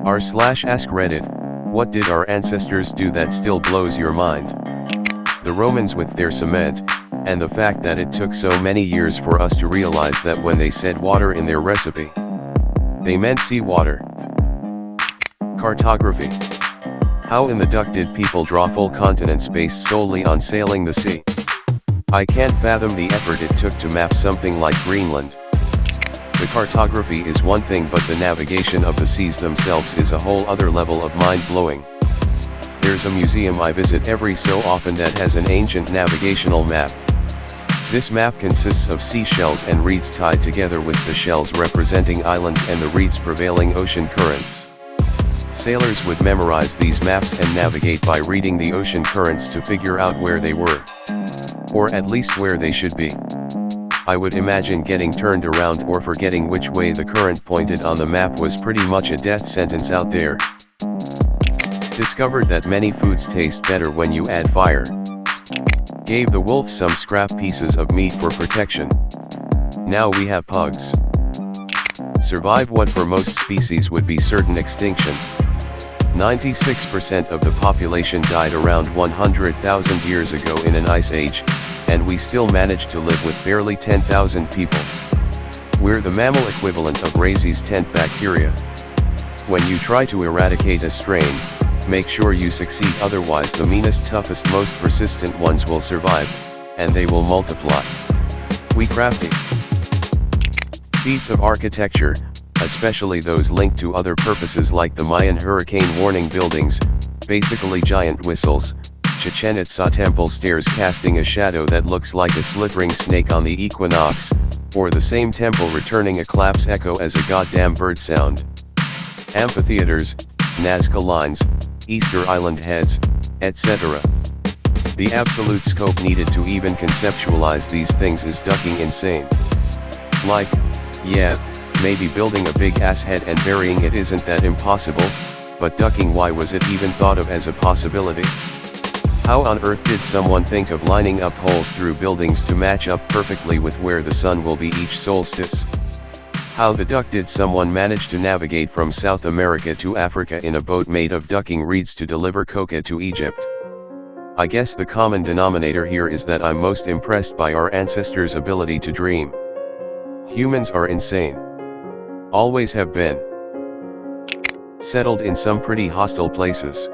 r/AskReddit, what did our ancestors do that still blows your mind? The Romans with their cement, and the fact that it took so many years for us to realize that when they said water in their recipe, they meant seawater. Cartography. How in the duck did people draw full continents based solely on sailing the sea? I can't fathom the effort it took to map something like Greenland. The cartography is one thing, but the navigation of the seas themselves is a whole other level of mind-blowing. There's a museum I visit every so often that has an ancient navigational map. This map consists of seashells and reeds tied together with the shells representing islands and the reeds prevailing ocean currents. Sailors would memorize these maps and navigate by reading the ocean currents to figure out where they were. Or at least where they should be. I would imagine getting turned around or forgetting which way the current pointed on the map was pretty much a death sentence out there. Discovered that many foods taste better when you add fire. Gave the wolf some scrap pieces of meat for protection. Now we have pugs. Survive what for most species would be certain extinction. 96% of the population died around 100,000 years ago in an ice age, and we still managed to live with barely 10,000 people. We're the mammal equivalent of Ray's tent bacteria. When you try to eradicate a strain, make sure you succeed, otherwise the meanest, toughest, most persistent ones will survive, and they will multiply. We crafty feats of architecture, especially those linked to other purposes like the Mayan hurricane warning buildings, basically giant whistles, Chichen Itza temple stairs casting a shadow that looks like a slithering snake on the equinox, or the same temple returning a clap's echo as a goddamn bird sound. Amphitheaters, Nazca lines, Easter Island heads, etc. The absolute scope needed to even conceptualize these things is ducking insane. Like, yeah, maybe building a big ass head and burying it isn't that impossible, but ducking, why was it even thought of as a possibility? How on earth did someone think of lining up holes through buildings to match up perfectly with where the sun will be each solstice? How the duck did someone manage to navigate from South America to Africa in a boat made of ducking reeds to deliver coca to Egypt? I guess the common denominator here is that I'm most impressed by our ancestors' ability to dream. Humans are insane. Always have been. Settled in some pretty hostile places.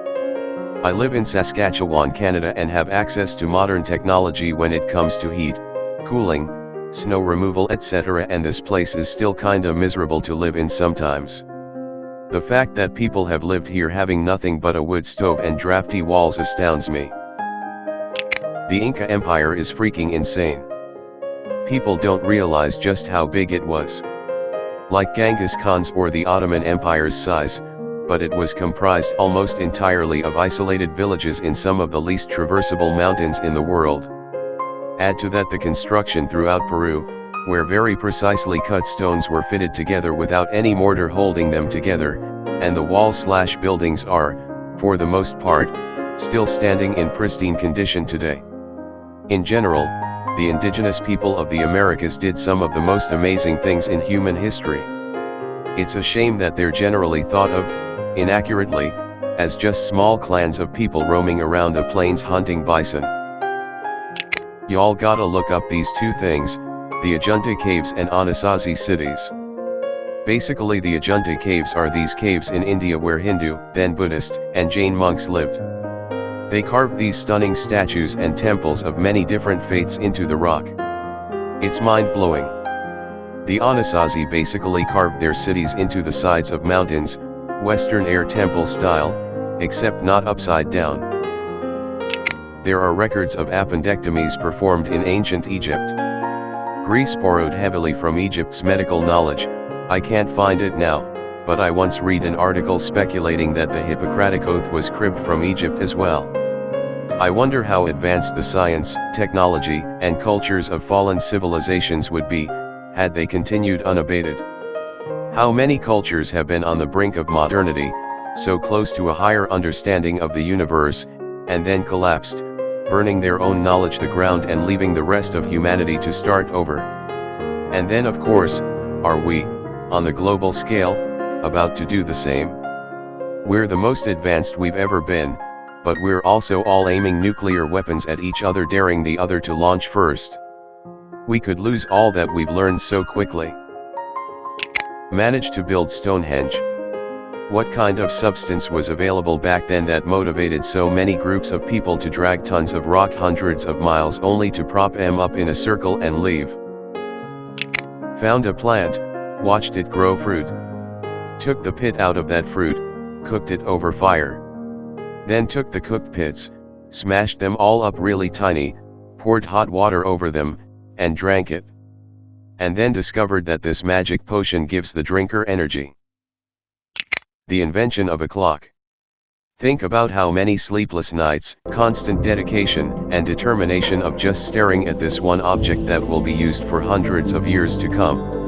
I live in Saskatchewan, Canada, and have access to modern technology when it comes to heat, cooling, snow removal, etc., and this place is still kinda miserable to live in sometimes. The fact that people have lived here having nothing but a wood stove and drafty walls astounds me. The Inca Empire is freaking insane. People don't realize just how big it was. Like Genghis Khan's or the Ottoman Empire's size, but it was comprised almost entirely of isolated villages in some of the least traversable mountains in the world. Add to that the construction throughout Peru, where very precisely cut stones were fitted together without any mortar holding them together, and the walls/buildings are, for the most part, still standing in pristine condition today. In general, the indigenous people of the Americas did some of the most amazing things in human history. It's a shame that they're generally thought of, inaccurately, as just small clans of people roaming around the plains hunting bison. Y'all gotta look up these two things, the Ajunta Caves and Anasazi cities. Basically, the Ajunta Caves are these caves in India where Hindu, then Buddhist, and Jain monks lived. They carved these stunning statues and temples of many different faiths into the rock. It's mind-blowing. The Anasazi basically carved their cities into the sides of mountains, Western air temple style, except not upside down. There are records of appendectomies performed in ancient Egypt. Greece borrowed heavily from Egypt's medical knowledge. I can't find it now, but I once read an article speculating that the Hippocratic Oath was cribbed from Egypt as well. I wonder how advanced the science, technology, and cultures of fallen civilizations would be, had they continued unabated. How many cultures have been on the brink of modernity, so close to a higher understanding of the universe, and then collapsed, burning their own knowledge to the ground and leaving the rest of humanity to start over. And then of course, are we, on the global scale, about to do the same? We're the most advanced we've ever been, but we're also all aiming nuclear weapons at each other, daring the other to launch first. We could lose all that we've learned so quickly. Managed to build Stonehenge. What kind of substance was available back then that motivated so many groups of people to drag tons of rock hundreds of miles only to prop them up in a circle and leave? Found a plant, watched it grow fruit. Took the pit out of that fruit, cooked it over fire. Then took the cooked pits, smashed them all up really tiny, poured hot water over them, and drank it. And then discovered that this magic potion gives the drinker energy. The invention of a clock. Think about how many sleepless nights, constant dedication, and determination of just staring at this one object that will be used for hundreds of years to come.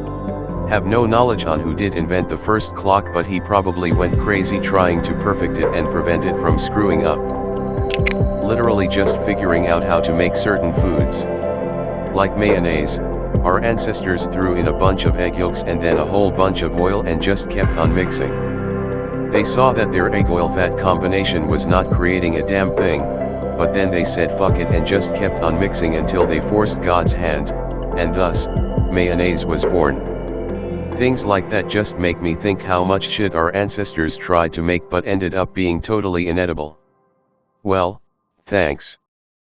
Have no knowledge on who did invent the first clock, but he probably went crazy trying to perfect it and prevent it from screwing up. Literally just figuring out how to make certain foods. Like mayonnaise, our ancestors threw in a bunch of egg yolks and then a whole bunch of oil and just kept on mixing. They saw that their egg oil fat combination was not creating a damn thing, but then they said fuck it and just kept on mixing until they forced God's hand, and thus, mayonnaise was born. Things like that just make me think how much shit our ancestors tried to make but ended up being totally inedible. Well, thanks.